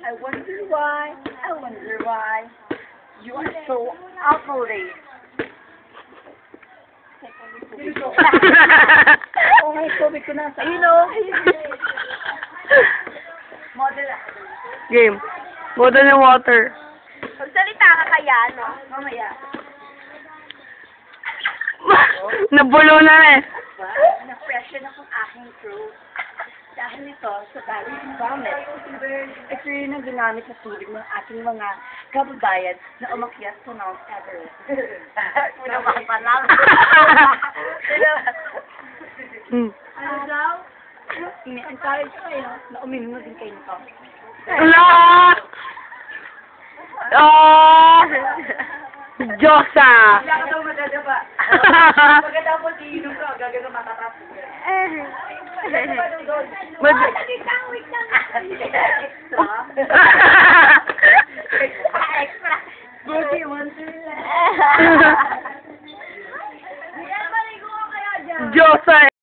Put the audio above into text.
I wonder why, I wonder why, you are so outraged. Oh, may tubig ko na sa... You know, model ako. Game. Model ng water. Magsalita ka kaya, no? Mamaya. Nabulo na eh. Na-freshen akong aking throat. Dahil ito, sa Paris Vomit. Ito rin ang ginamit na tubig ng ating mga kababayan na umakyat sa Mount Everest. Pinaman pa lang. Ano daw? Ini-encourage kayo na uminom din kayo nito. Wala! Oh! Diyosa! Wala ka daw madadaba. Pagkatapos iinom ka, gagawin matatas. Wait lang. Extra? Extra. Buti, wonder lang. Maligo ka kaya dyan. Diyosa!